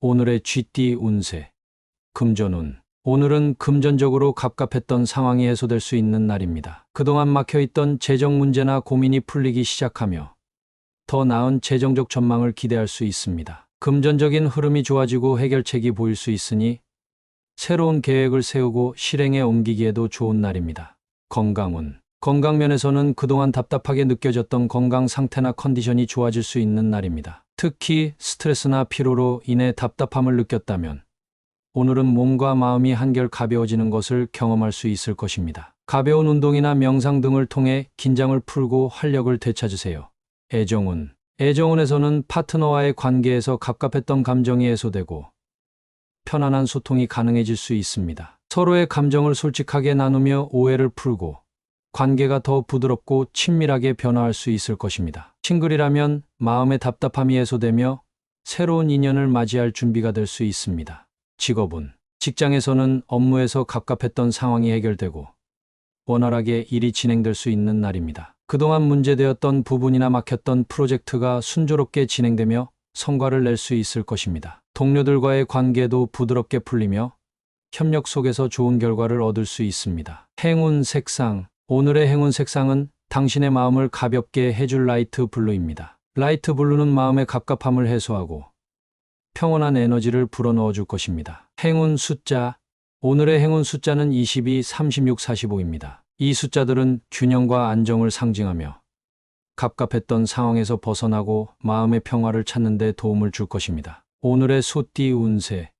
오늘의 쥐띠 운세. 금전운. 오늘은 금전적으로 갑갑했던 상황이 해소될 수 있는 날입니다. 그동안 막혀있던 재정 문제나 고민이 풀리기 시작하며 더 나은 재정적 전망을 기대할 수 있습니다. 금전적인 흐름이 좋아지고 해결책이 보일 수 있으니 새로운 계획을 세우고 실행에 옮기기에도 좋은 날입니다. 건강운. 건강면에서는 그동안 답답하게 느껴졌던 건강 상태나 컨디션이 좋아질 수 있는 날입니다. 특히 스트레스나 피로로 인해 답답함을 느꼈다면 오늘은 몸과 마음이 한결 가벼워지는 것을 경험할 수 있을 것입니다. 가벼운 운동이나 명상 등을 통해 긴장을 풀고 활력을 되찾으세요. 애정운. 애정운에서는 파트너와의 관계에서 갑갑했던 감정이 해소되고 편안한 소통이 가능해질 수 있습니다. 서로의 감정을 솔직하게 나누며 오해를 풀고 관계가 더 부드럽고 친밀하게 변화할 수 있을 것입니다. 싱글이라면 마음의 답답함이 해소되며 새로운 인연을 맞이할 준비가 될 수 있습니다. 직업운. 직장에서는 업무에서 갑갑했던 상황이 해결되고 원활하게 일이 진행될 수 있는 날입니다. 그동안 문제되었던 부분이나 막혔던 프로젝트가 순조롭게 진행되며 성과를 낼 수 있을 것입니다. 동료들과의 관계도 부드럽게 풀리며 협력 속에서 좋은 결과를 얻을 수 있습니다. 행운 색상. 오늘의 행운 색상은 당신의 마음을 가볍게 해줄 라이트 블루입니다. 라이트 블루는 마음의 갑갑함을 해소하고 평온한 에너지를 불어넣어 줄 것입니다. 행운 숫자. 오늘의 행운 숫자는 22, 36, 45입니다. 이 숫자들은 균형과 안정을 상징하며 갑갑했던 상황에서 벗어나고 마음의 평화를 찾는 데 도움을 줄 것입니다. 오늘의 소띠 운세.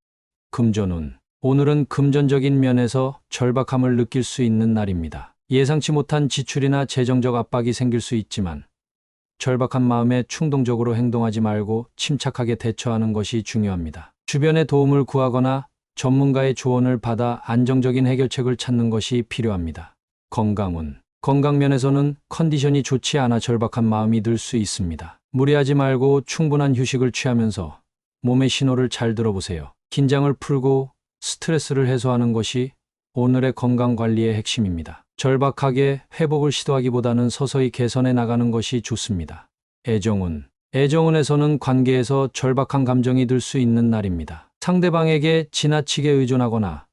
금전운. 오늘은 금전적인 면에서 절박함을 느낄 수 있는 날입니다. 예상치 못한 지출이나 재정적 압박이 생길 수 있지만 절박한 마음에 충동적으로 행동하지 말고 침착하게 대처하는 것이 중요합니다. 주변의 도움을 구하거나 전문가의 조언을 받아 안정적인 해결책을 찾는 것이 필요합니다. 건강운. 건강면에서는 컨디션이 좋지 않아 절박한 마음이 들 수 있습니다. 무리하지 말고 충분한 휴식을 취하면서 몸의 신호를 잘 들어보세요. 긴장을 풀고 스트레스를 해소하는 것이 오늘의 건강관리의 핵심입니다. 절박하게 회복을 시도하기보다는 서서히 개선해 나가는 것이 좋습니다. 애정운. 애정운에서는 관계에서 절박한 감정이 들 수 있는 날입니다. 상대방에게 지나치게 의존하거나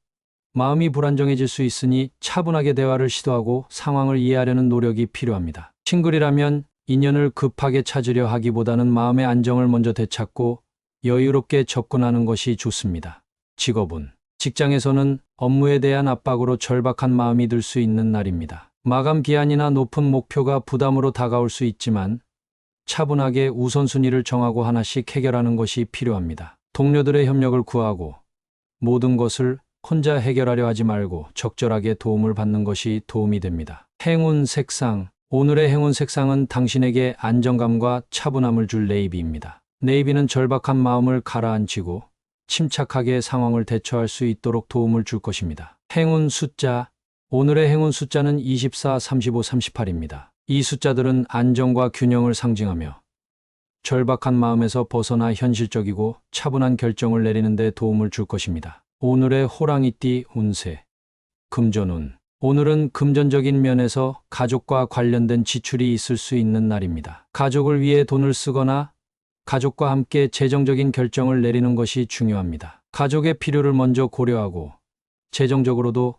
마음이 불안정해질 수 있으니 차분하게 대화를 시도하고 상황을 이해하려는 노력이 필요합니다. 싱글이라면 인연을 급하게 찾으려 하기보다는 마음의 안정을 먼저 되찾고 여유롭게 접근하는 것이 좋습니다. 직업운. 직장에서는 업무에 대한 압박으로 절박한 마음이 들 수 있는 날입니다. 마감 기한이나 높은 목표가 부담으로 다가올 수 있지만 차분하게 우선순위를 정하고 하나씩 해결하는 것이 필요합니다. 동료들의 협력을 구하고 모든 것을 혼자 해결하려 하지 말고 적절하게 도움을 받는 것이 도움이 됩니다. 행운 색상. 오늘의 행운 색상은 당신에게 안정감과 차분함을 줄 네이비입니다. 네이비는 절박한 마음을 가라앉히고 침착하게 상황을 대처할 수 있도록 도움을 줄 것입니다. 행운 숫자. 오늘의 행운 숫자는 24, 35, 38입니다. 이 숫자들은 안정과 균형을 상징하며 절박한 마음에서 벗어나 현실적이고 차분한 결정을 내리는 데 도움을 줄 것입니다. 오늘의 호랑이띠 운세. 금전운. 오늘은 금전적인 면에서 가족과 관련된 지출이 있을 수 있는 날입니다. 가족을 위해 돈을 쓰거나 가족과 함께 재정적인 결정을 내리는 것이 중요합니다. 가족의 필요를 먼저 고려하고 재정적으로도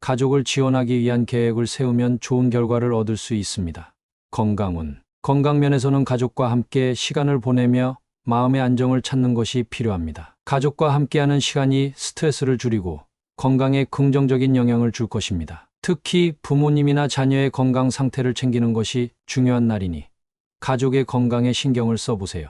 가족을 지원하기 위한 계획을 세우면 좋은 결과를 얻을 수 있습니다. 건강운. 건강면에서는 가족과 함께 시간을 보내며 마음의 안정을 찾는 것이 필요합니다. 가족과 함께하는 시간이 스트레스를 줄이고 건강에 긍정적인 영향을 줄 것입니다. 특히 부모님이나 자녀의 건강 상태를 챙기는 것이 중요한 날이니 가족의 건강에 신경을 써보세요.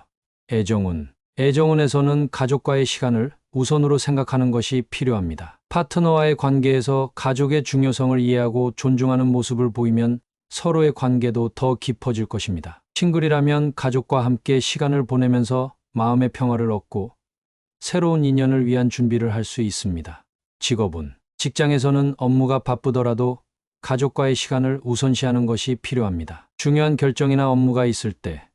애정운. 애정운에서는 가족과의 시간을 우선으로 생각하는 것이 필요합니다. 파트너와의 관계에서 가족의 중요성을 이해하고 존중하는 모습을 보이면 서로의 관계도 더 깊어질 것입니다. 싱글이라면 가족과 함께 시간을 보내면서 마음의 평화를 얻고 새로운 인연을 위한 준비를 할 수 있습니다. 직업운. 직장에서는 업무가 바쁘더라도 가족과의 시간을 우선시하는 것이 필요합니다. 중요한 결정이나 업무가 있을 때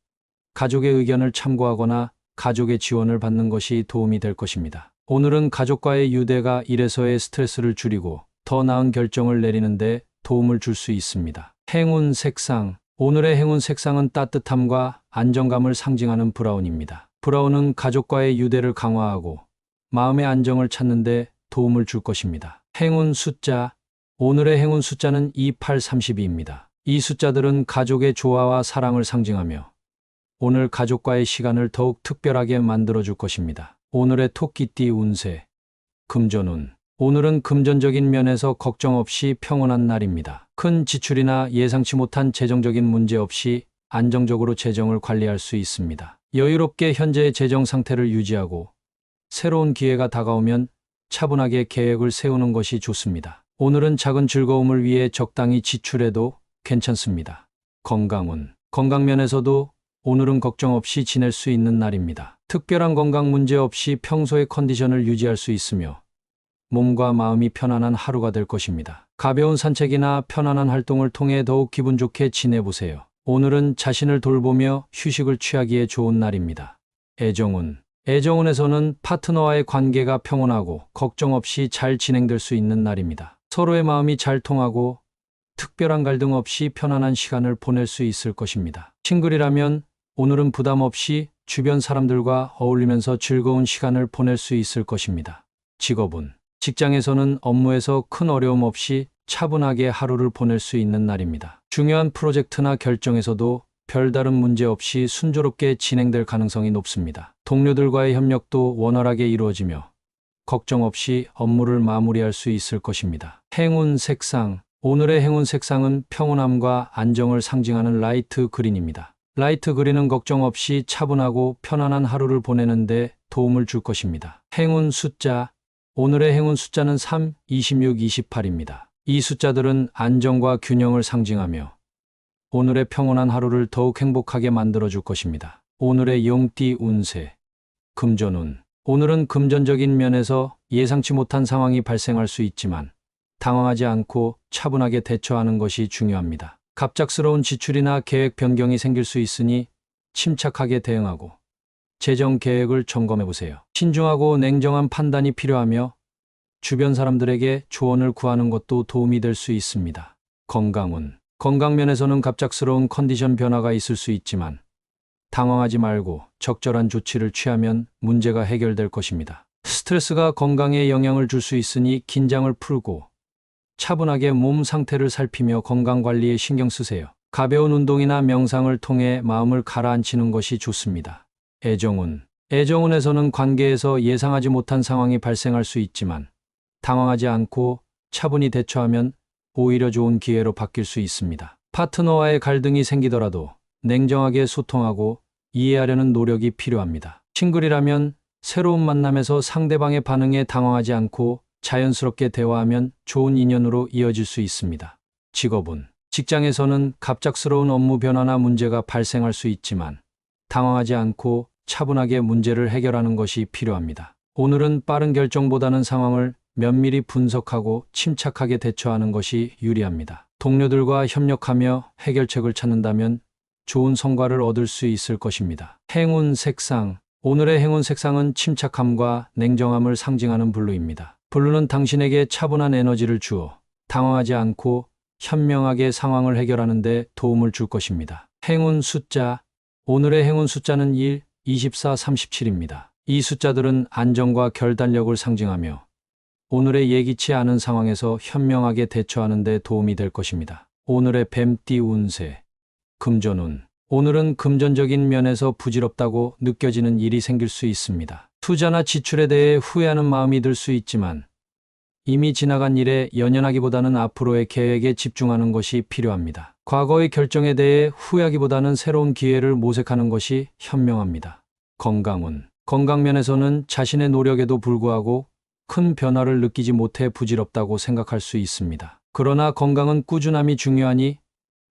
가족의 의견을 참고하거나 가족의 지원을 받는 것이 도움이 될 것입니다. 오늘은 가족과의 유대가 일에서의 스트레스를 줄이고 더 나은 결정을 내리는데 도움을 줄 수 있습니다. 행운 색상. 오늘의 행운 색상은 따뜻함과 안정감을 상징하는 브라운입니다. 브라운은 가족과의 유대를 강화하고 마음의 안정을 찾는 데 도움을 줄 것입니다. 행운 숫자. 오늘의 행운 숫자는 2832입니다. 이 숫자들은 가족의 조화와 사랑을 상징하며 오늘 가족과의 시간을 더욱 특별하게 만들어줄 것입니다. 오늘의 토끼띠 운세. 금전운. 오늘은 금전적인 면에서 걱정 없이 평온한 날입니다. 큰 지출이나 예상치 못한 재정적인 문제 없이 안정적으로 재정을 관리할 수 있습니다. 여유롭게 현재의 재정 상태를 유지하고 새로운 기회가 다가오면 차분하게 계획을 세우는 것이 좋습니다. 오늘은 작은 즐거움을 위해 적당히 지출해도 괜찮습니다. 건강운. 건강면에서도 오늘은 걱정 없이 지낼 수 있는 날입니다. 특별한 건강 문제 없이 평소의 컨디션을 유지할 수 있으며 몸과 마음이 편안한 하루가 될 것입니다. 가벼운 산책이나 편안한 활동을 통해 더욱 기분 좋게 지내보세요. 오늘은 자신을 돌보며 휴식을 취하기에 좋은 날입니다. 애정운. 애정운에서는 파트너와의 관계가 평온하고 걱정 없이 잘 진행될 수 있는 날입니다. 서로의 마음이 잘 통하고 특별한 갈등 없이 편안한 시간을 보낼 수 있을 것입니다. 싱글이라면 오늘은 부담 없이 주변 사람들과 어울리면서 즐거운 시간을 보낼 수 있을 것입니다. 직업운. 직장에서는 업무에서 큰 어려움 없이 차분하게 하루를 보낼 수 있는 날입니다. 중요한 프로젝트나 결정에서도 별다른 문제 없이 순조롭게 진행될 가능성이 높습니다. 동료들과의 협력도 원활하게 이루어지며 걱정 없이 업무를 마무리할 수 있을 것입니다. 행운 색상. 오늘의 행운 색상은 평온함과 안정을 상징하는 라이트 그린입니다. 라이트 그린은 걱정 없이 차분하고 편안한 하루를 보내는 데 도움을 줄 것입니다. 행운 숫자. 오늘의 행운 숫자는 3, 26, 28입니다. 이 숫자들은 안정과 균형을 상징하며 오늘의 평온한 하루를 더욱 행복하게 만들어줄 것입니다. 오늘의 용띠 운세. 금전운. 오늘은 금전적인 면에서 예상치 못한 상황이 발생할 수 있지만 당황하지 않고 차분하게 대처하는 것이 중요합니다. 갑작스러운 지출이나 계획 변경이 생길 수 있으니 침착하게 대응하고 재정 계획을 점검해 보세요. 신중하고 냉정한 판단이 필요하며 주변 사람들에게 조언을 구하는 것도 도움이 될 수 있습니다. 건강운. 건강면에서는 갑작스러운 컨디션 변화가 있을 수 있지만 당황하지 말고 적절한 조치를 취하면 문제가 해결될 것입니다. 스트레스가 건강에 영향을 줄 수 있으니 긴장을 풀고 차분하게 몸 상태를 살피며 건강관리에 신경 쓰세요. 가벼운 운동이나 명상을 통해 마음을 가라앉히는 것이 좋습니다. 애정운. 애정운에서는 관계에서 예상하지 못한 상황이 발생할 수 있지만 당황하지 않고 차분히 대처하면 오히려 좋은 기회로 바뀔 수 있습니다. 파트너와의 갈등이 생기더라도 냉정하게 소통하고 이해하려는 노력이 필요합니다. 싱글이라면 새로운 만남에서 상대방의 반응에 당황하지 않고 자연스럽게 대화하면 좋은 인연으로 이어질 수 있습니다. 직업운. 직장에서는 갑작스러운 업무 변화나 문제가 발생할 수 있지만 당황하지 않고 차분하게 문제를 해결하는 것이 필요합니다. 오늘은 빠른 결정보다는 상황을 면밀히 분석하고 침착하게 대처하는 것이 유리합니다. 동료들과 협력하며 해결책을 찾는다면 좋은 성과를 얻을 수 있을 것입니다. 행운 색상. 오늘의 행운 색상은 침착함과 냉정함을 상징하는 블루입니다. 블루는 당신에게 차분한 에너지를 주어 당황하지 않고 현명하게 상황을 해결하는 데 도움을 줄 것입니다. 행운 숫자. 오늘의 행운 숫자는 1, 24, 37입니다. 이 숫자들은 안정과 결단력을 상징하며 오늘의 예기치 않은 상황에서 현명하게 대처하는 데 도움이 될 것입니다. 오늘의 뱀띠 운세. 금전운. 오늘은 금전적인 면에서 부질없다고 느껴지는 일이 생길 수 있습니다. 투자나 지출에 대해 후회하는 마음이 들 수 있지만 이미 지나간 일에 연연하기보다는 앞으로의 계획에 집중하는 것이 필요합니다. 과거의 결정에 대해 후회하기보다는 새로운 기회를 모색하는 것이 현명합니다. 건강운. 건강면에서는 자신의 노력에도 불구하고 큰 변화를 느끼지 못해 부질없다고 생각할 수 있습니다. 그러나 건강은 꾸준함이 중요하니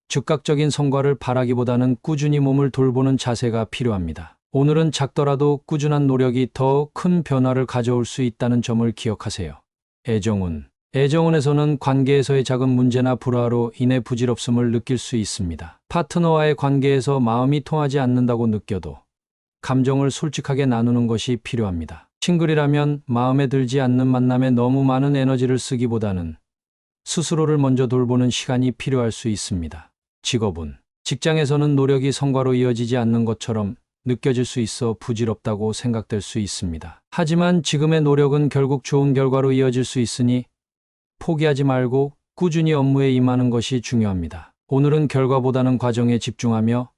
즉각적인 성과를 바라기보다는 꾸준히 몸을 돌보는 자세가 필요합니다. 오늘은 작더라도 꾸준한 노력이 더 큰 변화를 가져올 수 있다는 점을 기억하세요. 애정운. 애정운에서는 관계에서의 작은 문제나 불화로 인해 부질없음을 느낄 수 있습니다. 파트너와의 관계에서 마음이 통하지 않는다고 느껴도 감정을 솔직하게 나누는 것이 필요합니다. 싱글이라면 마음에 들지 않는 만남에 너무 많은 에너지를 쓰기보다는 스스로를 먼저 돌보는 시간이 필요할 수 있습니다. 직업운. 직장에서는 노력이 성과로 이어지지 않는 것처럼 느껴질 수 있어 부질없다고 생각될 수 있습니다. 하지만 지금의 노력은 결국 좋은 결과로 이어질 수 있으니 포기하지 말고 꾸준히 업무에 임하는 것이 중요합니다. 오늘은 결과보다는 과정에 집중하며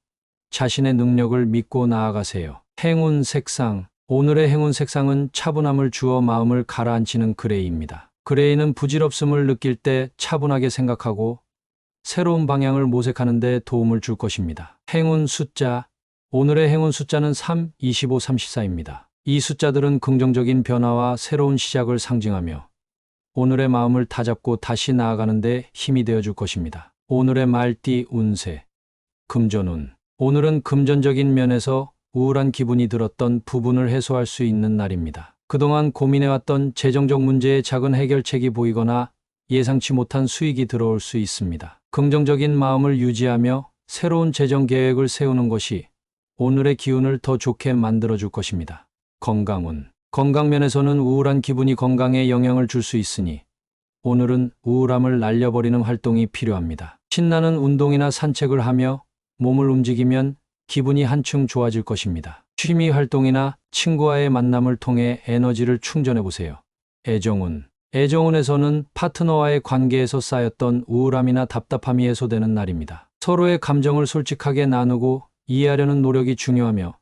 자신의 능력을 믿고 나아가세요. 행운 색상. 오늘의 행운 색상은 차분함을 주어 마음을 가라앉히는 그레이입니다. 그레이는 부질없음을 느낄 때 차분하게 생각하고 새로운 방향을 모색하는 데 도움을 줄 것입니다. 행운 숫자. 오늘의 행운 숫자는 3, 25, 34입니다. 이 숫자들은 긍정적인 변화와 새로운 시작을 상징하며 오늘의 마음을 다잡고 다시 나아가는 데 힘이 되어 줄 것입니다. 오늘의 말띠 운세. 금전운. 오늘은 금전적인 면에서 우울한 기분이 들었던 부분을 해소할 수 있는 날입니다. 그동안 고민해왔던 재정적 문제의 작은 해결책이 보이거나 예상치 못한 수익이 들어올 수 있습니다. 긍정적인 마음을 유지하며 새로운 재정 계획을 세우는 것이 오늘의 기운을 더 좋게 만들어줄 것입니다. 건강운. 건강면에서는 우울한 기분이 건강에 영향을 줄 수 있으니 오늘은 우울함을 날려버리는 활동이 필요합니다. 신나는 운동이나 산책을 하며 몸을 움직이면 기분이 한층 좋아질 것입니다. 취미 활동이나 친구와의 만남을 통해 에너지를 충전해 보세요. 애정운. 애정운에서는 파트너와의 관계에서 쌓였던 우울함이나 답답함이 해소되는 날입니다. 서로의 감정을 솔직하게 나누고 이해하려는 노력이 중요하며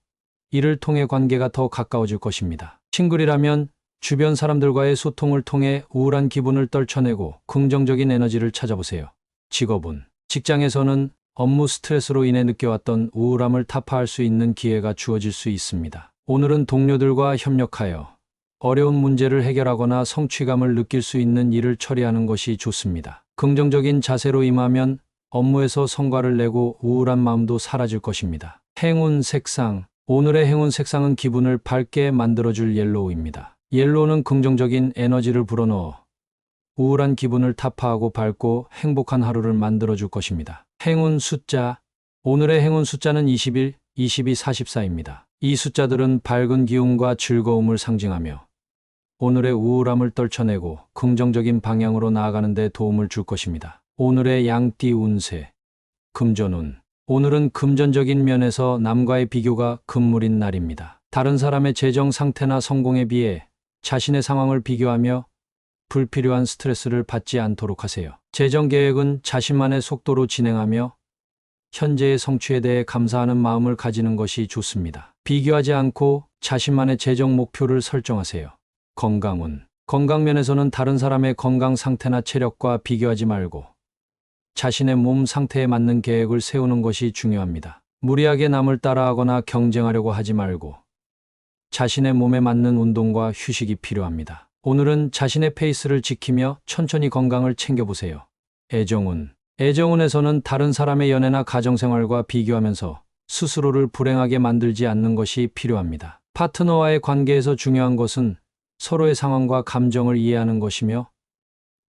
이를 통해 관계가 더 가까워질 것입니다. 싱글이라면 주변 사람들과의 소통을 통해 우울한 기분을 떨쳐내고 긍정적인 에너지를 찾아보세요. 직업운. 직장에서는 업무 스트레스로 인해 느껴왔던 우울함을 타파할 수 있는 기회가 주어질 수 있습니다. 오늘은 동료들과 협력하여 어려운 문제를 해결하거나 성취감을 느낄 수 있는 일을 처리하는 것이 좋습니다. 긍정적인 자세로 임하면 업무에서 성과를 내고 우울한 마음도 사라질 것입니다. 행운 색상. 오늘의 행운 색상은 기분을 밝게 만들어줄 옐로우입니다. 옐로우는 긍정적인 에너지를 불어넣어 우울한 기분을 타파하고 밝고 행복한 하루를 만들어줄 것입니다. 행운 숫자. 오늘의 행운 숫자는 21, 22, 44입니다. 이 숫자들은 밝은 기운과 즐거움을 상징하며 오늘의 우울함을 떨쳐내고 긍정적인 방향으로 나아가는 데 도움을 줄 것입니다. 오늘의 양띠 운세. 금전운. 오늘은 금전적인 면에서 남과의 비교가 금물인 날입니다. 다른 사람의 재정 상태나 성공에 비해 자신의 상황을 비교하며 불필요한 스트레스를 받지 않도록 하세요. 재정 계획은 자신만의 속도로 진행하며 현재의 성취에 대해 감사하는 마음을 가지는 것이 좋습니다. 비교하지 않고 자신만의 재정 목표를 설정하세요. 건강운. 건강면에서는 다른 사람의 건강 상태나 체력과 비교하지 말고 자신의 몸 상태에 맞는 계획을 세우는 것이 중요합니다. 무리하게 남을 따라하거나 경쟁하려고 하지 말고 자신의 몸에 맞는 운동과 휴식이 필요합니다. 오늘은 자신의 페이스를 지키며 천천히 건강을 챙겨보세요. 애정운. 애정운에서는 다른 사람의 연애나 가정생활과 비교하면서 스스로를 불행하게 만들지 않는 것이 필요합니다. 파트너와의 관계에서 중요한 것은 서로의 상황과 감정을 이해하는 것이며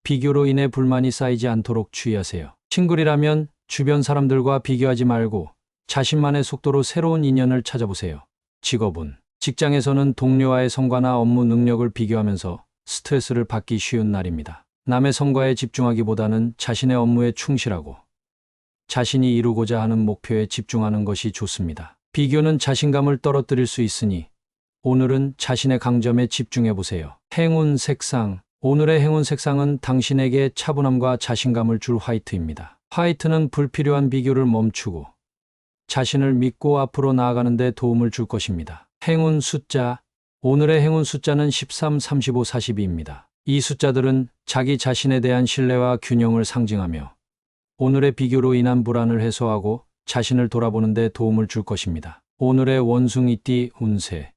비교로 인해 불만이 쌓이지 않도록 주의하세요. 싱글이라면 주변 사람들과 비교하지 말고 자신만의 속도로 새로운 인연을 찾아보세요. 직업운. 직장에서는 동료와의 성과나 업무 능력을 비교하면서 스트레스를 받기 쉬운 날입니다. 남의 성과에 집중하기보다는 자신의 업무에 충실하고 자신이 이루고자 하는 목표에 집중하는 것이 좋습니다. 비교는 자신감을 떨어뜨릴 수 있으니 오늘은 자신의 강점에 집중해 보세요. 행운 색상. 오늘의 행운 색상은 당신에게 차분함과 자신감을 줄 화이트입니다. 화이트는 불필요한 비교를 멈추고 자신을 믿고 앞으로 나아가는 데 도움을 줄 것입니다. 행운 숫자. 오늘의 행운 숫자는 13, 35, 42입니다. 이 숫자들은 자기 자신에 대한 신뢰와 균형을 상징하며 오늘의 비교로 인한 불안을 해소하고 자신을 돌아보는 데 도움을 줄 것입니다. 오늘의 원숭이띠 운세.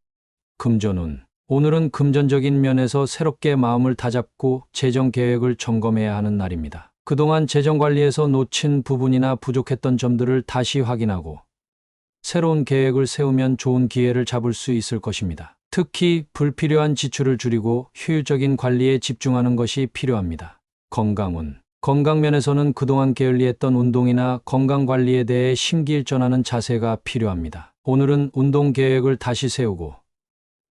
금전운. 오늘은 금전적인 면에서 새롭게 마음을 다잡고 재정 계획을 점검해야 하는 날입니다. 그동안 재정 관리에서 놓친 부분이나 부족했던 점들을 다시 확인하고 새로운 계획을 세우면 좋은 기회를 잡을 수 있을 것입니다. 특히 불필요한 지출을 줄이고 효율적인 관리에 집중하는 것이 필요합니다. 건강운. 건강면에서는 그동안 게을리했던 운동이나 건강관리에 대해 심기일전하는 자세가 필요합니다. 오늘은 운동 계획을 다시 세우고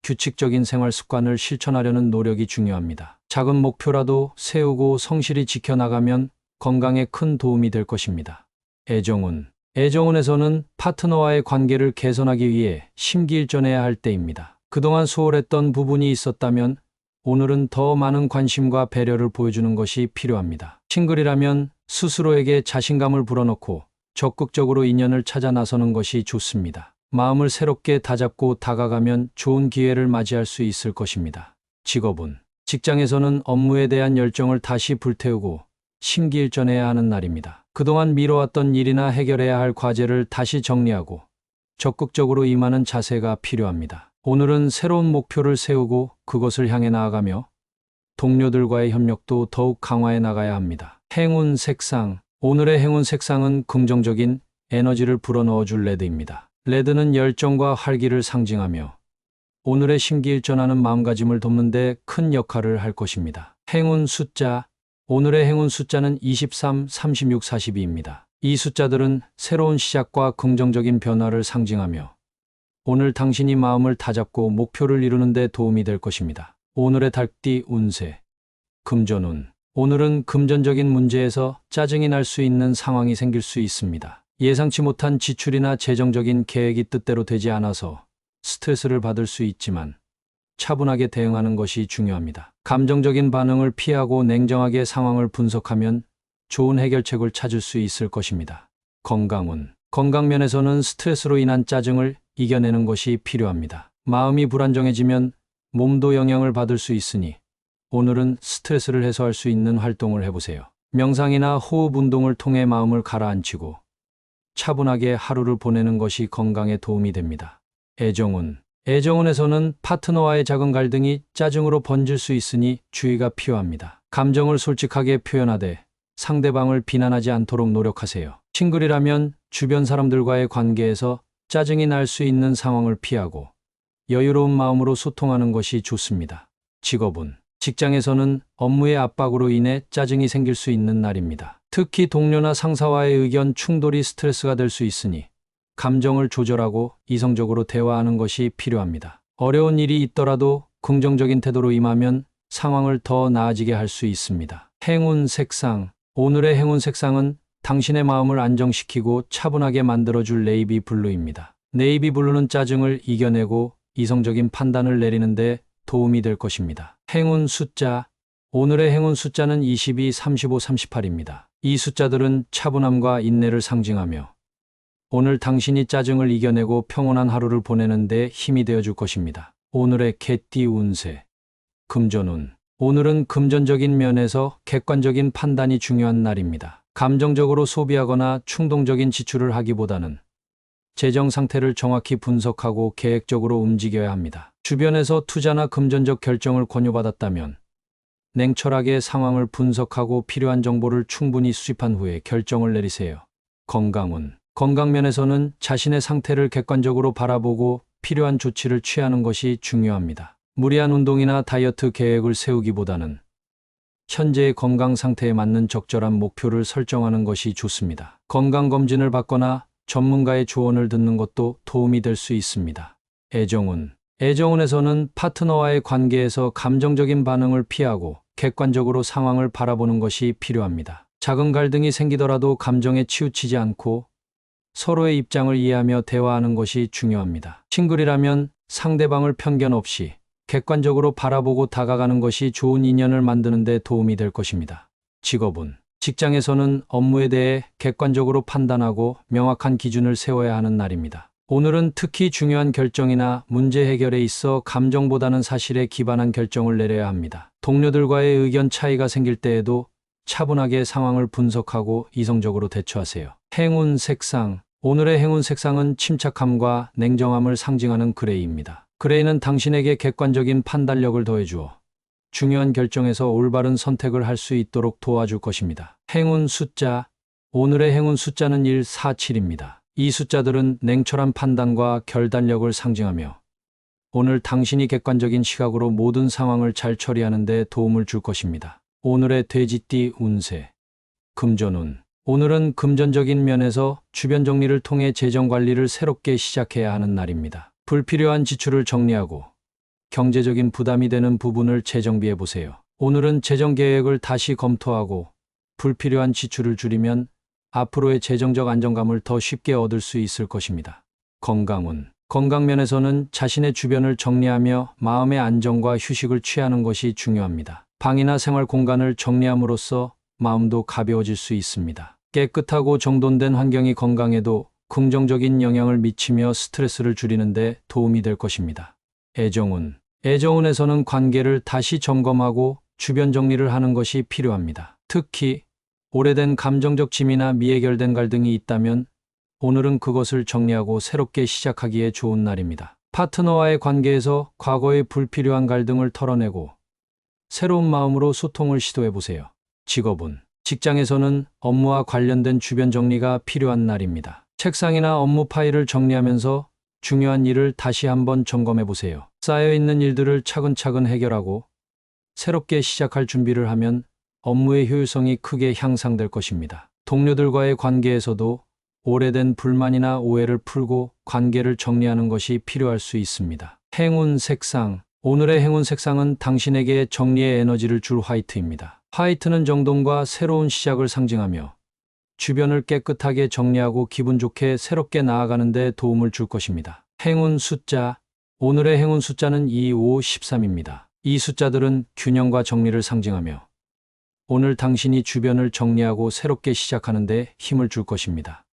규칙적인 생활 습관을 실천하려는 노력이 중요합니다. 작은 목표라도 세우고 성실히 지켜나가면 건강에 큰 도움이 될 것입니다. 애정운. 애정운에서는 파트너와의 관계를 개선하기 위해 심기일전해야 할 때입니다. 그동안 소홀했던 부분이 있었다면 오늘은 더 많은 관심과 배려를 보여주는 것이 필요합니다. 싱글이라면 스스로에게 자신감을 불어넣고 적극적으로 인연을 찾아 나서는 것이 좋습니다. 마음을 새롭게 다잡고 다가가면 좋은 기회를 맞이할 수 있을 것입니다. 직업은 직장에서는 업무에 대한 열정을 다시 불태우고 심기일전해야 하는 날입니다. 그동안 미뤄왔던 일이나 해결해야 할 과제를 다시 정리하고 적극적으로 임하는 자세가 필요합니다. 오늘은 새로운 목표를 세우고 그것을 향해 나아가며 동료들과의 협력도 더욱 강화해 나가야 합니다. 행운 색상. 오늘의 행운 색상은 긍정적인 에너지를 불어넣어줄 레드입니다. 레드는 열정과 활기를 상징하며 오늘의 심기일전하는 마음가짐을 돕는 데 큰 역할을 할 것입니다. 행운 숫자. 오늘의 행운 숫자는 23, 36, 42입니다. 이 숫자들은 새로운 시작과 긍정적인 변화를 상징하며 오늘 당신이 마음을 다잡고 목표를 이루는 데 도움이 될 것입니다. 오늘의 달띠 운세. 금전운. 오늘은 금전적인 문제에서 짜증이 날 수 있는 상황이 생길 수 있습니다. 예상치 못한 지출이나 재정적인 계획이 뜻대로 되지 않아서 스트레스를 받을 수 있지만 차분하게 대응하는 것이 중요합니다. 감정적인 반응을 피하고 냉정하게 상황을 분석하면 좋은 해결책을 찾을 수 있을 것입니다. 건강운. 건강면에서는 스트레스로 인한 짜증을 이겨내는 것이 필요합니다. 마음이 불안정해지면 몸도 영향을 받을 수 있으니 오늘은 스트레스를 해소할 수 있는 활동을 해보세요. 명상이나 호흡 운동을 통해 마음을 가라앉히고 차분하게 하루를 보내는 것이 건강에 도움이 됩니다. 애정운. 애정운에서는 파트너와의 작은 갈등이 짜증으로 번질 수 있으니 주의가 필요합니다. 감정을 솔직하게 표현하되 상대방을 비난하지 않도록 노력하세요. 싱글이라면 주변 사람들과의 관계에서 짜증이 날 수 있는 상황을 피하고 여유로운 마음으로 소통하는 것이 좋습니다. 직업운. 직장에서는 업무의 압박으로 인해 짜증이 생길 수 있는 날입니다. 특히 동료나 상사와의 의견 충돌이 스트레스가 될 수 있으니 감정을 조절하고 이성적으로 대화하는 것이 필요합니다. 어려운 일이 있더라도 긍정적인 태도로 임하면 상황을 더 나아지게 할 수 있습니다. 행운 색상. 오늘의 행운 색상은 당신의 마음을 안정시키고 차분하게 만들어줄 네이비 블루입니다. 네이비 블루는 짜증을 이겨내고 이성적인 판단을 내리는 데 도움이 될 것입니다. 행운 숫자. 오늘의 행운 숫자는 22, 35, 38입니다. 이 숫자들은 차분함과 인내를 상징하며 오늘 당신이 짜증을 이겨내고 평온한 하루를 보내는 데 힘이 되어줄 것입니다. 오늘의 개띠 운세. 금전운. 오늘은 금전적인 면에서 객관적인 판단이 중요한 날입니다. 감정적으로 소비하거나 충동적인 지출을 하기보다는 재정 상태를 정확히 분석하고 계획적으로 움직여야 합니다. 주변에서 투자나 금전적 결정을 권유받았다면 냉철하게 상황을 분석하고 필요한 정보를 충분히 수집한 후에 결정을 내리세요. 건강운. 건강면에서는 자신의 상태를 객관적으로 바라보고 필요한 조치를 취하는 것이 중요합니다. 무리한 운동이나 다이어트 계획을 세우기보다는 현재의 건강 상태에 맞는 적절한 목표를 설정하는 것이 좋습니다. 건강검진을 받거나 전문가의 조언을 듣는 것도 도움이 될 수 있습니다. 애정운. 애정운에서는 파트너와의 관계에서 감정적인 반응을 피하고 객관적으로 상황을 바라보는 것이 필요합니다. 작은 갈등이 생기더라도 감정에 치우치지 않고 서로의 입장을 이해하며 대화하는 것이 중요합니다. 싱글이라면 상대방을 편견 없이 객관적으로 바라보고 다가가는 것이 좋은 인연을 만드는 데 도움이 될 것입니다. 직업운. 직장에서는 업무에 대해 객관적으로 판단하고 명확한 기준을 세워야 하는 날입니다. 오늘은 특히 중요한 결정이나 문제 해결에 있어 감정보다는 사실에 기반한 결정을 내려야 합니다. 동료들과의 의견 차이가 생길 때에도 차분하게 상황을 분석하고 이성적으로 대처하세요. 행운 색상. 오늘의 행운 색상은 침착함과 냉정함을 상징하는 그레이입니다. 그레이는 당신에게 객관적인 판단력을 더해주어 중요한 결정에서 올바른 선택을 할 수 있도록 도와줄 것입니다. 행운 숫자. 오늘의 행운 숫자는 1, 4, 7입니다. 이 숫자들은 냉철한 판단과 결단력을 상징하며 오늘 당신이 객관적인 시각으로 모든 상황을 잘 처리하는 데 도움을 줄 것입니다. 오늘의 돼지띠 운세. 금전운. 오늘은 금전적인 면에서 주변 정리를 통해 재정 관리를 새롭게 시작해야 하는 날입니다. 불필요한 지출을 정리하고 경제적인 부담이 되는 부분을 재정비해 보세요. 오늘은 재정 계획을 다시 검토하고 불필요한 지출을 줄이면 앞으로의 재정적 안정감을 더 쉽게 얻을 수 있을 것입니다. 건강운. 건강면에서는 자신의 주변을 정리하며 마음의 안정과 휴식을 취하는 것이 중요합니다. 방이나 생활 공간을 정리함으로써 마음도 가벼워질 수 있습니다. 깨끗하고 정돈된 환경이 건강에도 긍정적인 영향을 미치며 스트레스를 줄이는 데 도움이 될 것입니다. 애정운. 애정운에서는 관계를 다시 점검하고 주변 정리를 하는 것이 필요합니다. 특히 오래된 감정적 짐이나 미해결된 갈등이 있다면 오늘은 그것을 정리하고 새롭게 시작하기에 좋은 날입니다. 파트너와의 관계에서 과거의 불필요한 갈등을 털어내고 새로운 마음으로 소통을 시도해 보세요. 직업운. 직장에서는 업무와 관련된 주변 정리가 필요한 날입니다. 책상이나 업무 파일을 정리하면서 중요한 일을 다시 한번 점검해 보세요. 쌓여있는 일들을 차근차근 해결하고 새롭게 시작할 준비를 하면 업무의 효율성이 크게 향상될 것입니다. 동료들과의 관계에서도 오래된 불만이나 오해를 풀고 관계를 정리하는 것이 필요할 수 있습니다. 행운 색상. 오늘의 행운 색상은 당신에게 정리의 에너지를 줄 화이트입니다. 화이트는 정돈과 새로운 시작을 상징하며 주변을 깨끗하게 정리하고 기분 좋게 새롭게 나아가는 데 도움을 줄 것입니다. 행운 숫자. 오늘의 행운 숫자는 2, 5, 13입니다. 이 숫자들은 균형과 정리를 상징하며 오늘 당신이 주변을 정리하고 새롭게 시작하는 데 힘을 줄 것입니다.